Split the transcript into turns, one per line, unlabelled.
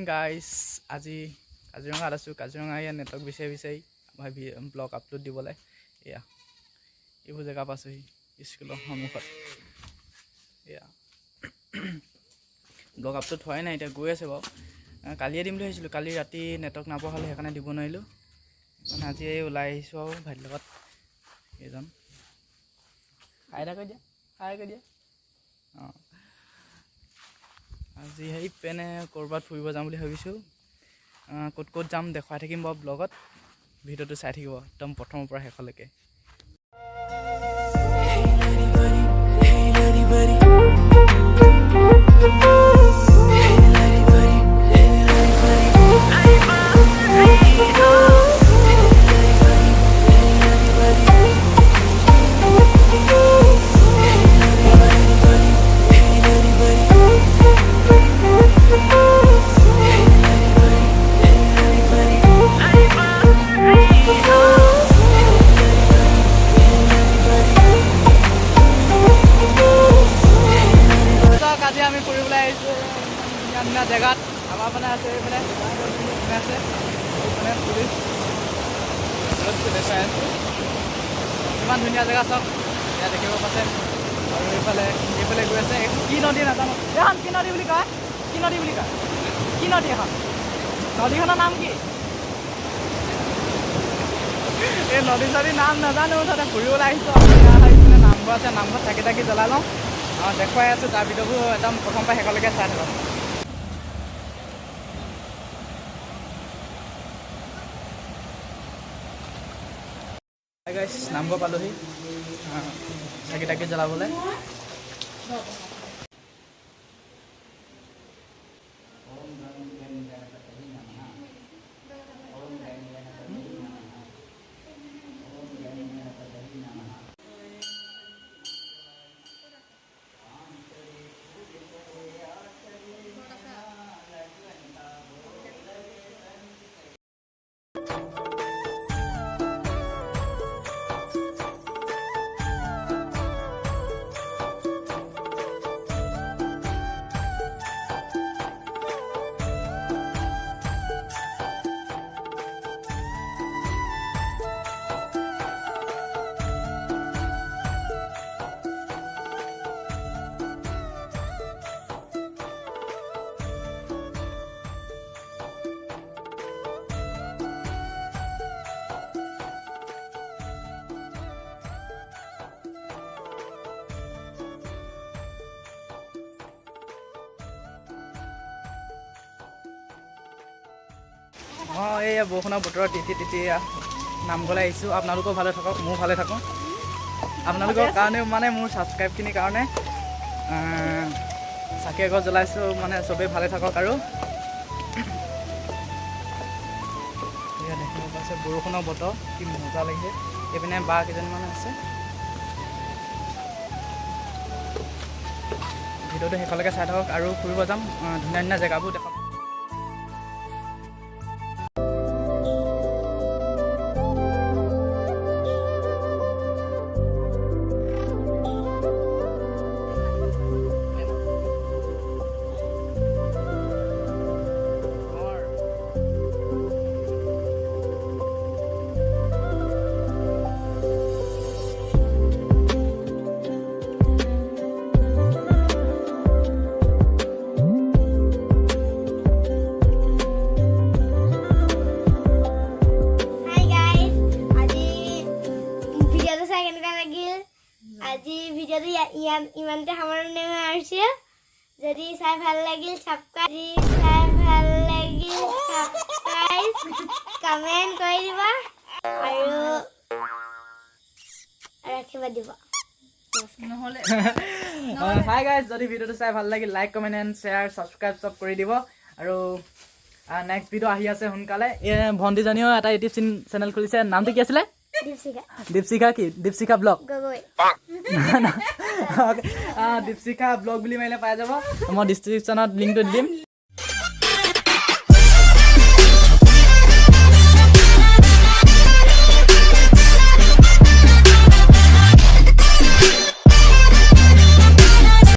guys আজি কাজিৰঙাত আছোঁ কাজিৰঙা ইয়াত নেটৱৰ্ক বিচাৰি মই ব্লগ আপলোড দিবলৈ এয়া এইবোৰ জেগা পাইছোঁহি স্কুলৰ সন্মুখত এয়া ব্লগ আপলোড হোৱাই নাই এতিয়া গৈ আছে বাৰু কালিয়ে দিম বুলি ভাবিছিলোঁ কালি ৰাতি নেটৱৰ্ক নাপোৱা হ'লে সেইকাৰণে দিব নোৱাৰিলোঁ মানে আজি ওলাই আহিছোঁ আৰু ভাইটিৰ লগত এইজন হাই এটা কৈ দিয়া অঁ আজি সেই পেনে ক'ৰবাত ফুৰিব যাম বুলি ভাবিছোঁ ক'ত ক'ত যাম দেখুৱাই থাকিম বাৰু ব্লগত ভিডিঅ'টো চাই থাকিব একদম প্ৰথমৰ পৰা শেষলৈকে আমি ফুৰিবলৈ আহিছোঁ ধুনীয়া জেগাত আমাৰ মানে আছে এইফালে আছে মানে পুলিচ দেখাই আছোঁ ইমান ধুনীয়া জেগা চব ইয়াত দেখিব পাইছে আৰু এইফালে গৈ আছে কি নদী নাজানো এখন কি নদী বুলি কয় কি নদী এখন নদীখনৰ নাম কি এই নদী নাম নাজানো তাতে ফুৰিবলৈ আহিছোঁ এইফালে নামঘৰ আছে নামঘৰত থাকি জ্বলাই লওঁ দেখুৱাই আছোঁ তাৰ ভিডিঅ'বোৰ একদম প্ৰথম পৰা শেষলৈকে চাই থাকক নামঘৰ পালোহি থাকি জ্বলাবলৈ অঁ এই বৰষুণৰ বতৰত তিতি নামঘৰলৈ আহিছোঁ আপোনালোকেও ভালে থাকক ময়ো ভালে থাকোঁ আপোনালোকৰ কাৰণেও মানে মোৰ ছাবস্ক্ৰাইবখিনিৰ কাৰণে চাকি এগছ জ্বলাইছোঁ মানে চবেই ভালে থাকক আৰু এয়া দেখিব পাইছে বৰষুণৰ বতৰ কি মজা লাগিছে এইপিনে বা কেইজনমান আছে ভিডিঅ'টো শেষলৈকে চাই থাকক আৰু ফুৰিব যাম ধুনীয়া জেগাবোৰ দেখাম
আজি ভিডিঅ'টো ইমানতে সামৰণি মাৰিছোঁ যদি চাই ভাল লাগিল ছাবস্ক্ৰাইব কমেণ্ট কৰি দিবা আৰু ৰাখিবা দিব
হাই গাইজ যদি ভিডিঅ'টো চাই ভাল লাগিল like comment and share subscribe চব কৰি দিব আৰু নেক্সট ভিডিঅ' আহি আছে সোনকালে ভণ্টিজনীও এটা ইউটিউব চেনেল খুলিছে নামটো কি আছিলে দীপশিখা ব্লগ দীপশিখা ব্লগ বুলি মাৰিলে পাই যাব মই ডিছক্ৰিপশ্যনত লিংকটো দিম